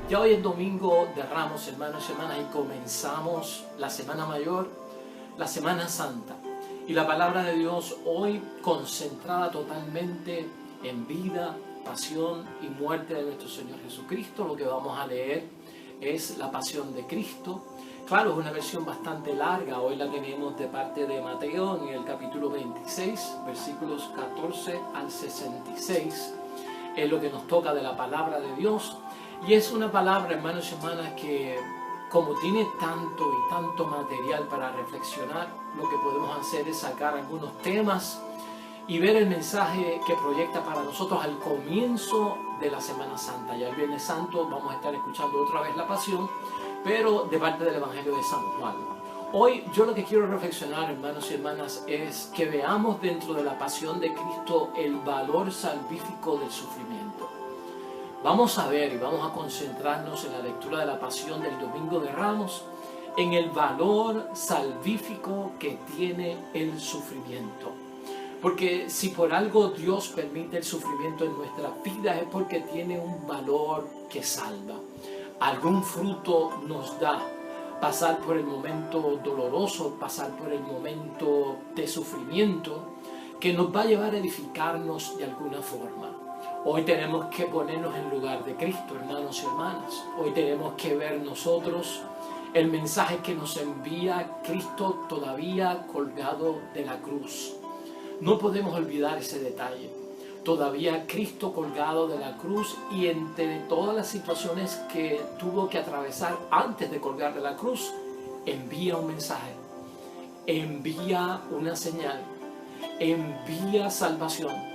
Ya hoy es domingo de Ramos, hermanos y hermanas, y comenzamos la Semana Mayor, la Semana Santa. Y la palabra de Dios hoy concentrada totalmente en vida, pasión y muerte de nuestro Señor Jesucristo. Lo que vamos a leer es la pasión de Cristo. Claro, es una versión bastante larga. Hoy la tenemos de parte de Mateo en el capítulo 26, versículos 14 al 66. Es lo que nos toca de la palabra de Dios. Y es una palabra, hermanos y hermanas, que como tiene tanto y tanto material para reflexionar, lo que podemos hacer es sacar algunos temas y ver el mensaje que proyecta para nosotros al comienzo de la Semana Santa. Ya el Viernes Santo vamos a estar escuchando otra vez la pasión, pero de parte del Evangelio de San Juan. Hoy yo lo que quiero reflexionar, hermanos y hermanas, es que veamos dentro de la pasión de Cristo el valor salvífico del sufrimiento. Vamos a ver y vamos a concentrarnos en la lectura de la pasión del Domingo de Ramos, en el valor salvífico que tiene el sufrimiento. Porque si por algo Dios permite el sufrimiento en nuestra vida es porque tiene un valor que salva. Algún fruto nos da pasar por el momento doloroso, pasar por el momento de sufrimiento, que nos va a llevar a edificarnos de alguna forma. Hoy tenemos que ponernos en lugar de Cristo, hermanos y hermanas. Hoy tenemos que ver nosotros el mensaje que nos envía Cristo todavía colgado de la cruz. No podemos olvidar ese detalle. Todavía Cristo colgado de la cruz, y entre todas las situaciones que tuvo que atravesar antes de colgar de la cruz, envía un mensaje, envía una señal, envía salvación.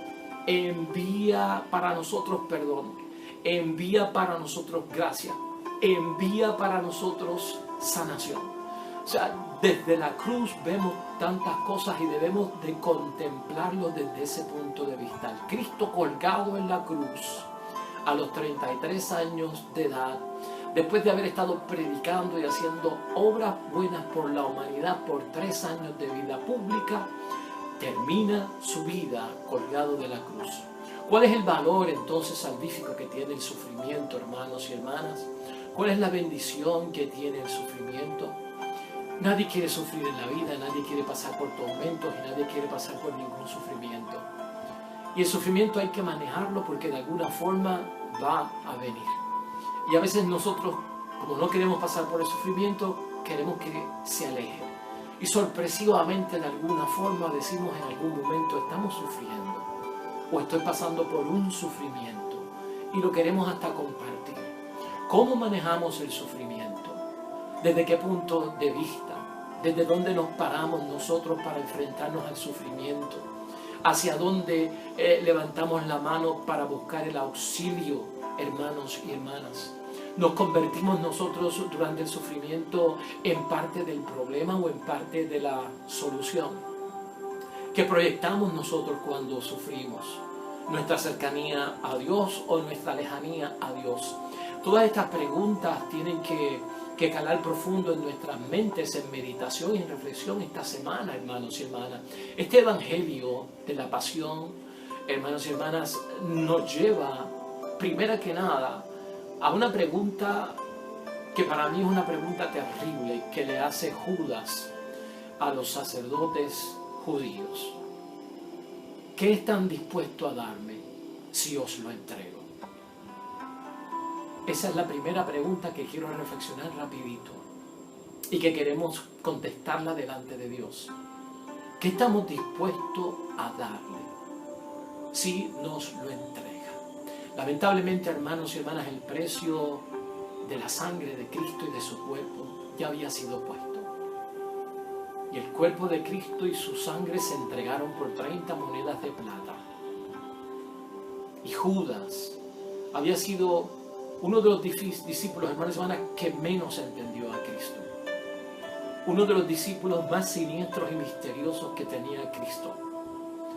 Envía para nosotros perdón, envía para nosotros gracia, envía para nosotros sanación. O sea, desde la cruz vemos tantas cosas y debemos de contemplarlo desde ese punto de vista. El Cristo colgado en la cruz a los 33 años de edad, después de haber estado predicando y haciendo obras buenas por la humanidad por 3 años de vida pública, termina su vida colgado de la cruz. ¿Cuál es el valor entonces salvífico que tiene el sufrimiento, hermanos y hermanas? ¿Cuál es la bendición que tiene el sufrimiento? Nadie quiere sufrir en la vida, nadie quiere pasar por tormentos y nadie quiere pasar por ningún sufrimiento. Y el sufrimiento hay que manejarlo porque de alguna forma va a venir. Y a veces nosotros, como no queremos pasar por el sufrimiento, queremos que se aleje. Y sorpresivamente, de alguna forma, decimos en algún momento, estamos sufriendo o estoy pasando por un sufrimiento y lo queremos hasta compartir. ¿Cómo manejamos el sufrimiento? ¿Desde qué punto de vista? ¿Desde dónde nos paramos nosotros para enfrentarnos al sufrimiento? ¿Hacia dónde levantamos la mano para buscar el auxilio, hermanos y hermanas? ¿Nos convertimos nosotros durante el sufrimiento en parte del problema o en parte de la solución? ¿Qué proyectamos nosotros cuando sufrimos? ¿Nuestra cercanía a Dios o nuestra lejanía a Dios? Todas estas preguntas tienen que calar profundo en nuestras mentes, en meditación y en reflexión esta semana, hermanos y hermanas. Este evangelio de la pasión, hermanos y hermanas, nos lleva, primero que nada, a una pregunta que para mí es una pregunta terrible que le hace Judas a los sacerdotes judíos. ¿Qué están dispuestos a darme si os lo entrego? Esa es la primera pregunta que quiero reflexionar rapidito y que queremos contestarla delante de Dios. ¿Qué estamos dispuestos a darle si nos lo entrega? Lamentablemente, hermanos y hermanas, el precio de la sangre de Cristo y de su cuerpo ya había sido puesto. Y el cuerpo de Cristo y su sangre se entregaron por 30 monedas de plata. Y Judas había sido uno de los discípulos, hermanos y hermanas, que menos entendió a Cristo. Uno de los discípulos más siniestros y misteriosos que tenía Cristo.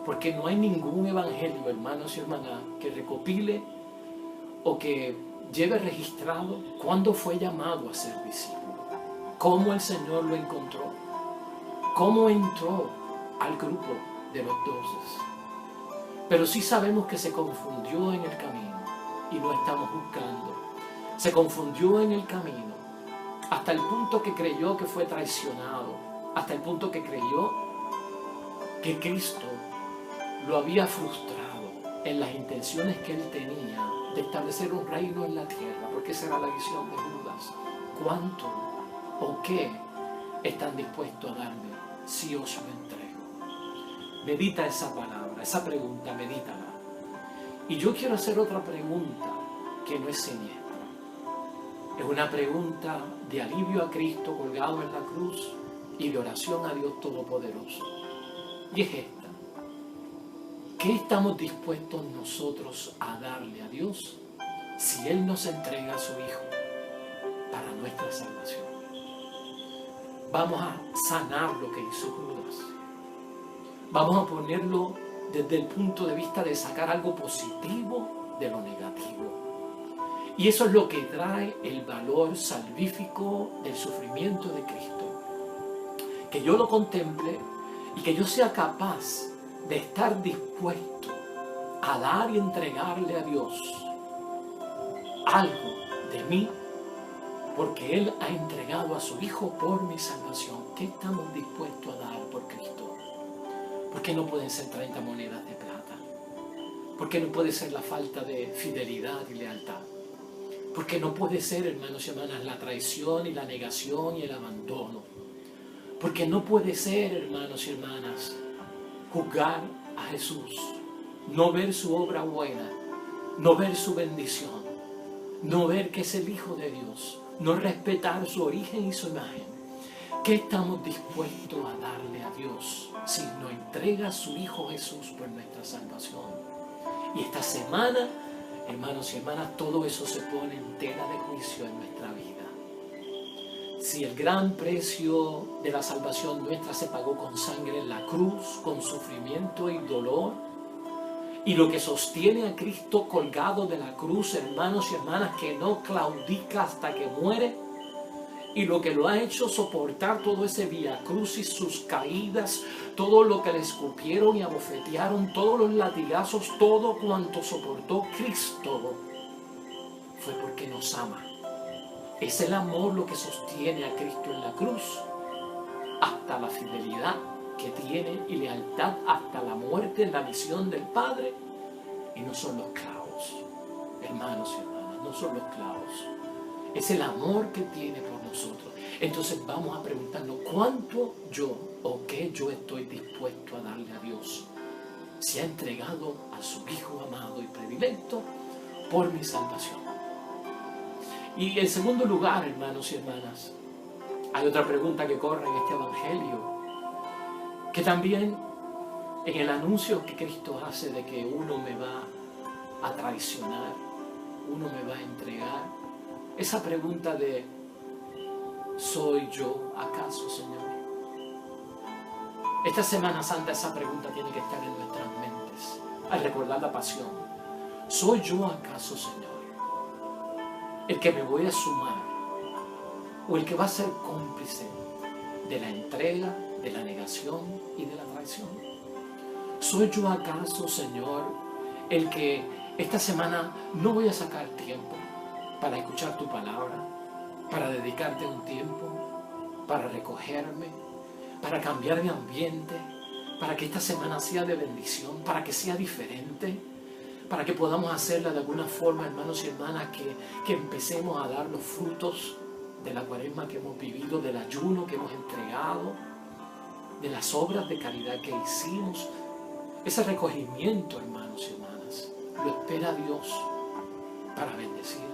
Porque no hay ningún evangelio, hermanos y hermanas, que recopile o que lleve registrado cuándo fue llamado a ser discípulo, cómo el Señor lo encontró, cómo entró al grupo de los 12. Pero sí sabemos que se confundió en el camino y no estamos buscando. se confundió en el camino, hasta el punto que creyó que fue traicionado, hasta el punto que creyó que Cristo lo había frustrado en las intenciones que él tenía de establecer un reino en la tierra, porque esa era la visión de Judas. ¿Cuánto o qué están dispuestos a darme si os lo entrego? Medita esa palabra, esa pregunta, medítala. Y yo quiero hacer otra pregunta que no es siniestra. Es una pregunta de alivio a Cristo colgado en la cruz y de oración a Dios Todopoderoso. Y es esta. ¿Qué estamos dispuestos nosotros a darle a Dios si Él nos entrega a su Hijo para nuestra salvación? Vamos a sanar lo que hizo Judas. Vamos a ponerlo desde el punto de vista de sacar algo positivo de lo negativo. Y eso es lo que trae el valor salvífico del sufrimiento de Cristo. Que yo lo contemple y que yo sea capaz de estar dispuesto a dar y entregarle a Dios algo de mí, porque Él ha entregado a su Hijo por mi salvación. ¿Qué estamos dispuestos a dar por Cristo? ¿Por qué no pueden ser 30 monedas de plata? ¿Por qué no puede ser la falta de fidelidad y lealtad? ¿Por qué no puede ser, hermanos y hermanas, la traición y la negación y el abandono? ¿Por qué no puede ser, hermanos y hermanas, juzgar a Jesús, no ver su obra buena, no ver su bendición, no ver que es el Hijo de Dios, no respetar su origen y su imagen? ¿Qué estamos dispuestos a darle a Dios si nos entrega a su Hijo Jesús por nuestra salvación? Y esta semana, hermanos y hermanas, todo eso se pone en tela de juicio en nuestra vida. Si el gran precio de la salvación nuestra se pagó con sangre en la cruz, con sufrimiento y dolor, y lo que sostiene a Cristo colgado de la cruz, hermanos y hermanas, que no claudica hasta que muere, y lo que lo ha hecho soportar todo ese vía crucis, sus caídas, todo lo que le escupieron y abofetearon, todos los latigazos, todo cuanto soportó Cristo, fue porque nos ama. Es el amor lo que sostiene a Cristo en la cruz, hasta la fidelidad que tiene y lealtad hasta la muerte en la misión del Padre. Y no son los clavos, hermanos y hermanas, no son los clavos. Es el amor que tiene por nosotros. Entonces vamos a preguntarnos cuánto yo o qué yo estoy dispuesto a darle a Dios si ha entregado a su Hijo amado y predilecto por mi salvación. Y en segundo lugar, hermanos y hermanas, hay otra pregunta que corre en este evangelio, que también en el anuncio que Cristo hace de que uno me va a traicionar, uno me va a entregar, esa pregunta de ¿soy yo acaso, Señor? Esta Semana Santa esa pregunta tiene que estar en nuestras mentes al recordar la pasión. ¿Soy yo acaso, Señor, el que me voy a sumar o el que va a ser cómplice de la entrega, de la negación y de la traición? ¿Soy yo acaso, Señor, el que esta semana no voy a sacar tiempo para escuchar tu palabra, para dedicarte un tiempo, para recogerme, para cambiar de ambiente, para que esta semana sea de bendición, para que sea diferente, para que podamos hacerla de alguna forma, hermanos y hermanas, que empecemos a dar los frutos de la cuaresma que hemos vivido, del ayuno que hemos entregado, de las obras de caridad que hicimos? Ese recogimiento, hermanos y hermanas, lo espera Dios para bendecir.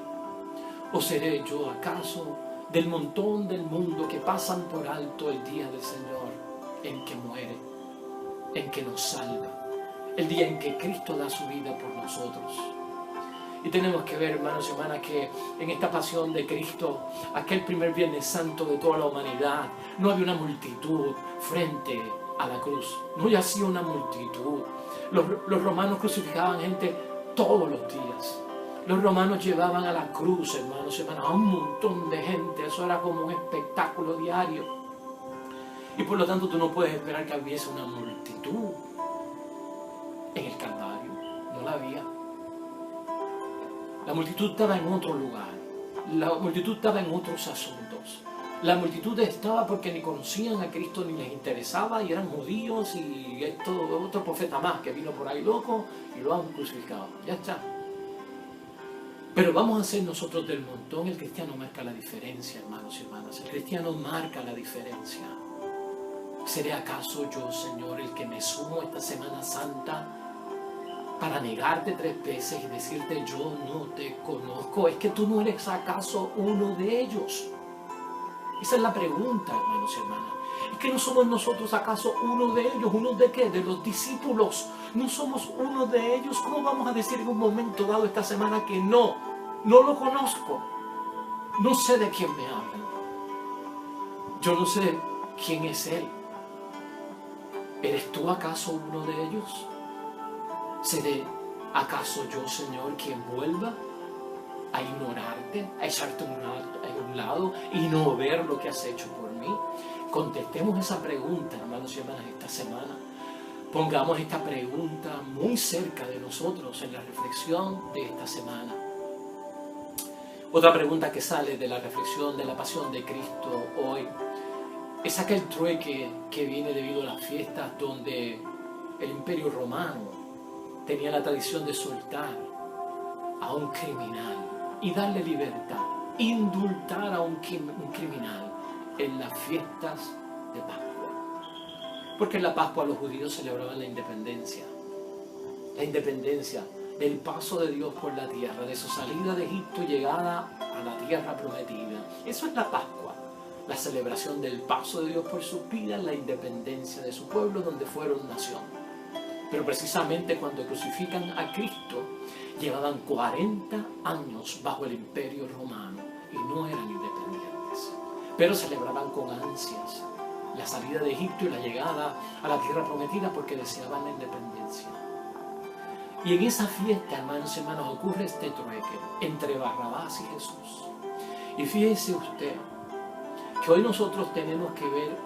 ¿O seré yo acaso del montón del mundo que pasan por alto el día del Señor, en que muere, en que nos salva, el día en que Cristo da su vida por nosotros? Y tenemos que ver, hermanos y hermanas, que en esta pasión de Cristo, aquel primer Viernes Santo de toda la humanidad, no había una multitud frente a la cruz. No yacía una multitud. Los romanos crucificaban gente todos los días. Los romanos llevaban a la cruz, hermanos y hermanas, a un montón de gente. Eso era como un espectáculo diario. Y por lo tanto tú no puedes esperar que hubiese una multitud en el Calvario. No la había. La multitud estaba en otro lugar. La multitud estaba en otros asuntos. La multitud estaba porque ni conocían a Cristo ni les interesaba y eran judíos y esto, otro profeta más que vino por ahí loco y lo han crucificado. Ya está. Pero vamos a ser nosotros del montón. El cristiano marca la diferencia, hermanos y hermanas. El cristiano marca la diferencia. ¿Seré acaso yo, Señor, el que me sumo esta Semana Santa para negarte 3 veces y decirte yo no te conozco? ¿Es que tú no eres acaso uno de ellos? Esa es la pregunta, hermanos y hermanas. ¿Es que no somos nosotros acaso uno de ellos? ¿Uno de qué? De los discípulos. ¿No somos uno de ellos? ¿Cómo vamos a decir en un momento dado esta semana que no lo conozco? No sé de quién me hablan. Yo no sé quién es Él. ¿Eres tú acaso uno de ellos? ¿Seré acaso yo, Señor, quien vuelva a ignorarte, a echarte a un lado y no ver lo que has hecho por mí? Contestemos esa pregunta, hermanos y hermanas, esta semana. Pongamos esta pregunta muy cerca de nosotros en la reflexión de esta semana. Otra pregunta que sale de la reflexión de la pasión de Cristo hoy es aquel trueque que viene debido a las fiestas donde el Imperio Romano tenía la tradición de soltar a un criminal y darle libertad, indultar a un criminal en las fiestas de Pascua. Porque en la Pascua los judíos celebraban la independencia del paso de Dios por la tierra, de su salida de Egipto y llegada a la tierra prometida. Eso es la Pascua, la celebración del paso de Dios por sus vidas, la independencia de su pueblo donde fueron nación. Pero precisamente cuando crucifican a Cristo, llevaban 40 años bajo el Imperio Romano y no eran independientes. Pero celebraban con ansias la salida de Egipto y la llegada a la tierra prometida porque deseaban la independencia. Y en esa fiesta, hermanos y hermanas, ocurre este trueque entre Barrabás y Jesús. Y fíjese usted que hoy nosotros tenemos que ver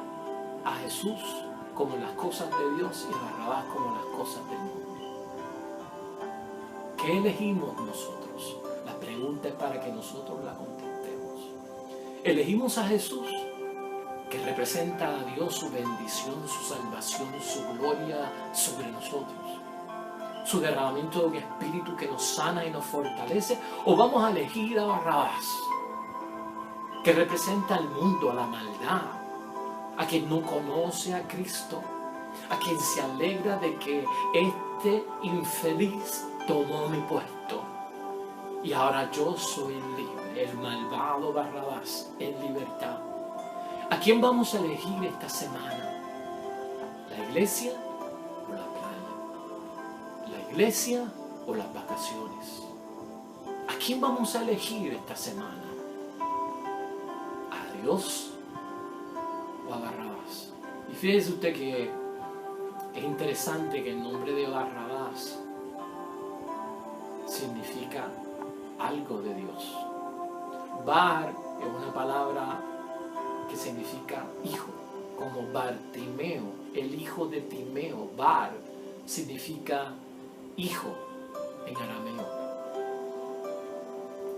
a Jesús como las cosas de Dios y a Barrabás como las cosas del mundo. ¿Qué elegimos nosotros? La pregunta es para que nosotros la contestemos. ¿Elegimos a Jesús, que representa a Dios, su bendición, su salvación, su gloria sobre nosotros, su derramamiento de un espíritu que nos sana y nos fortalece? ¿O vamos a elegir a Barrabás, que representa al mundo, a la maldad, a quien no conoce a Cristo, a quien se alegra de que este infeliz tomó mi puesto y ahora yo soy libre, el malvado Barrabás en libertad? ¿A quién vamos a elegir esta semana? ¿La iglesia o la playa? ¿La iglesia o las vacaciones? ¿A quién vamos a elegir esta semana? ¿A Dios o a Barrabás? Y fíjese usted que es interesante que el nombre de Barrabás significa algo de Dios. Bar es una palabra que significa hijo, como Bartimeo, el hijo de Timeo. Bar significa hijo en arameo.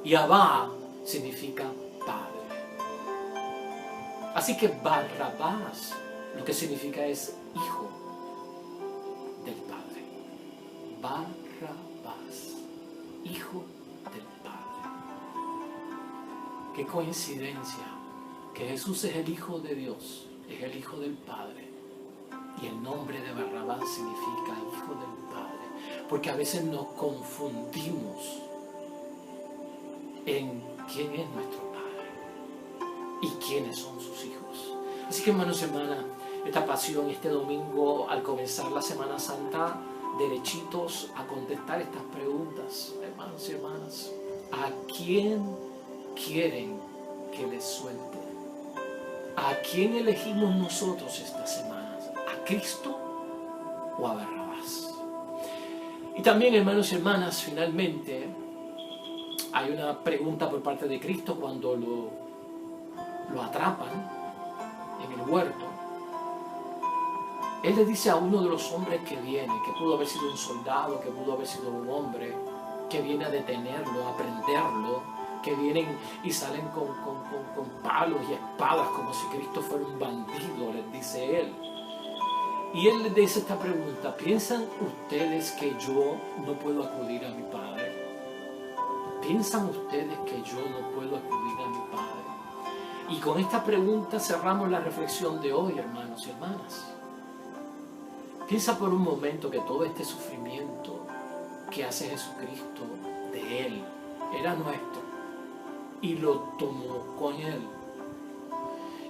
Y Abba significa padre. Así que Barrabás lo que significa es hijo del Padre. Barrabás, hijo del Padre. Qué coincidencia que Jesús es el Hijo de Dios, es el Hijo del Padre, y el nombre de Barrabás significa Hijo del Padre, porque a veces nos confundimos en quién es nuestro Padre y quiénes son sus hijos. Así que, hermanos y hermanas, esta pasión, este domingo, al comenzar la Semana Santa, derechitos a contestar estas preguntas, hermanos y hermanas. ¿A quién quieren que les suelte? ¿A quién elegimos nosotros esta semana? ¿A Cristo o a Barrabás? Y también, hermanos y hermanas, finalmente hay una pregunta por parte de Cristo cuando lo atrapan en el huerto. Él le dice a uno de los hombres que viene, que pudo haber sido un soldado, que pudo haber sido un hombre, que viene a detenerlo, a prenderlo, que vienen y salen con palos y espadas como si Cristo fuera un bandido, les dice él. Y él les dice esta pregunta: ¿piensan ustedes que yo no puedo acudir a mi Padre? ¿Piensan ustedes que yo no puedo acudir a mi Padre? Y con esta pregunta cerramos la reflexión de hoy, hermanos y hermanas. Piensa por un momento que todo este sufrimiento que hace Jesucristo de Él era nuestro y lo tomó con Él.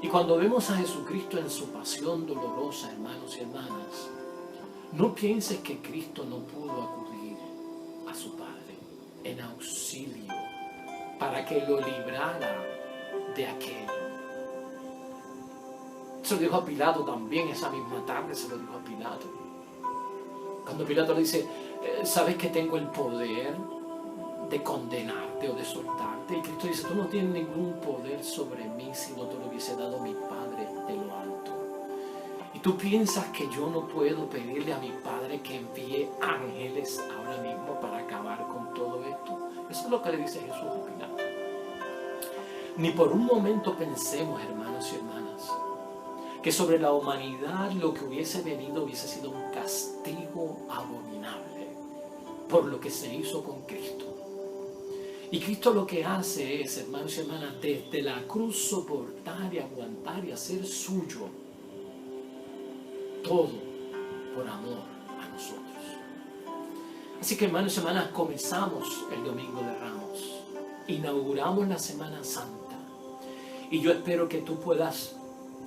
Y cuando vemos a Jesucristo en su pasión dolorosa, hermanos y hermanas, no pienses que Cristo no pudo acudir a su Padre en auxilio para que lo librara de aquello. Se lo dijo a Pilato también esa misma tarde, se lo dijo a Pilato. Cuando Pilato le dice: ¿sabes que tengo el poder de condenarte o de soltarte? Y Cristo dice: tú no tienes ningún poder sobre mí si no te lo hubiese dado mi Padre de lo alto. Y tú piensas que yo no puedo pedirle a mi Padre que envíe ángeles ahora mismo para acabar con todo esto. Eso es lo que le dice Jesús a Pilato. Ni por un momento pensemos, hermanos y hermanas, que sobre la humanidad lo que hubiese venido hubiese sido un castigo abominable por lo que se hizo con Cristo. Y Cristo lo que hace es, hermanos y hermanas, desde la cruz soportar y aguantar y hacer suyo todo por amor a nosotros. Así que, hermanos y hermanas, comenzamos el Domingo de Ramos, inauguramos la Semana Santa, y yo espero que tú puedas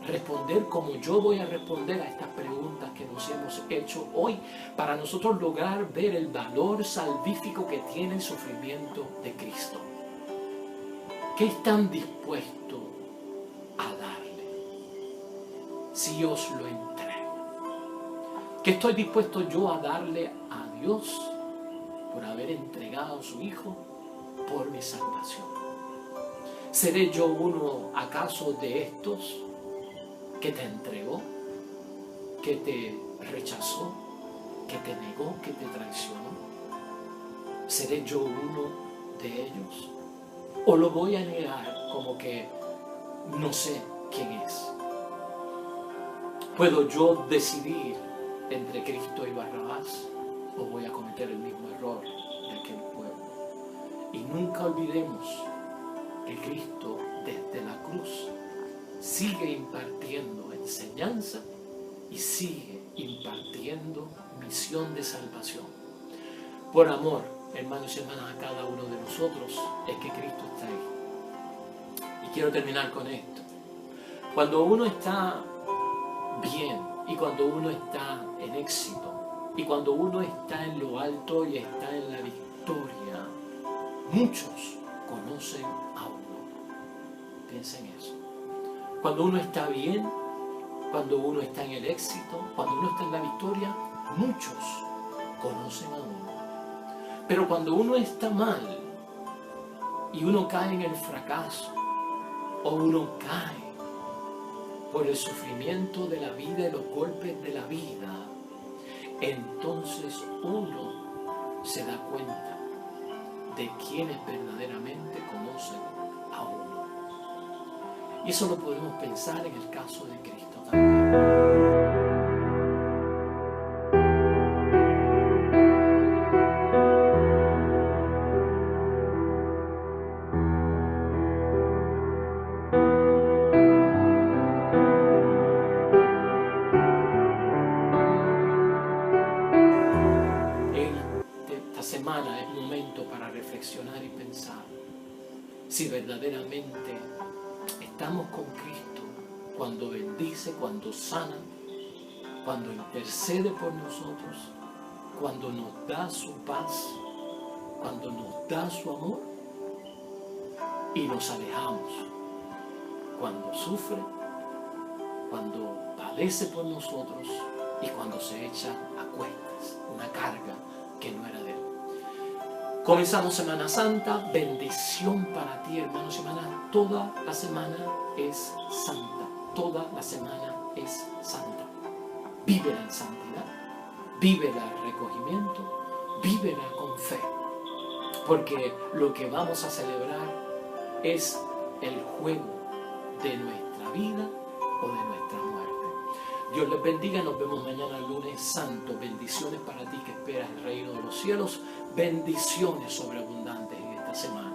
responder como yo voy a responder a estas preguntas que nos hemos hecho hoy, para nosotros lograr ver el valor salvífico que tiene el sufrimiento de Cristo. ¿Qué están dispuestos a darle si os lo entrego? ¿Qué estoy dispuesto yo a darle a Dios por haber entregado a su Hijo por mi salvación? ¿Seré yo uno acaso de estos que te entregó, que te rechazó, que te negó, que te traicionó? ¿Seré yo uno de ellos? ¿O lo voy a negar como que no sé quién es? ¿Puedo yo decidir entre Cristo y Barrabás, o voy a cometer el mismo error de aquel pueblo? Y nunca olvidemos que Cristo desde la cruz sigue impartiendo enseñanza y sigue impartiendo misión de salvación. Por amor, hermanos y hermanas, a cada uno de nosotros es que Cristo está ahí. Y quiero terminar con esto. Cuando uno está bien y cuando uno está en éxito y cuando uno está en lo alto y está en la victoria, muchos conocen a uno. Piensen eso. Cuando uno está bien, cuando uno está en el éxito, cuando uno está en la victoria, muchos conocen a uno. Pero cuando uno está mal y uno cae en el fracaso, o uno cae por el sufrimiento de la vida y los golpes de la vida, entonces uno se da cuenta de quienes verdaderamente conocen a uno. Y eso lo podemos pensar en el caso de Cristo también. Esta semana es momento para reflexionar y pensar si verdaderamente estamos con Cristo cuando bendice, cuando sana, cuando intercede por nosotros, cuando nos da su paz, cuando nos da su amor, y nos alejamos cuando sufre, cuando padece por nosotros y cuando se echa a cuestas una carga que no era de él. Comenzamos Semana Santa, bendición para ti, hermanos y hermanas. Toda la semana es santa, toda la semana es santa. Vívela en santidad, vívela en recogimiento, vívela con fe, porque lo que vamos a celebrar es el juego de nuestra vida o de nuestra muerte. Dios les bendiga, nos vemos mañana lunes santo. Bendiciones para ti que esperas el reino de los cielos. Bendiciones sobreabundantes en esta semana.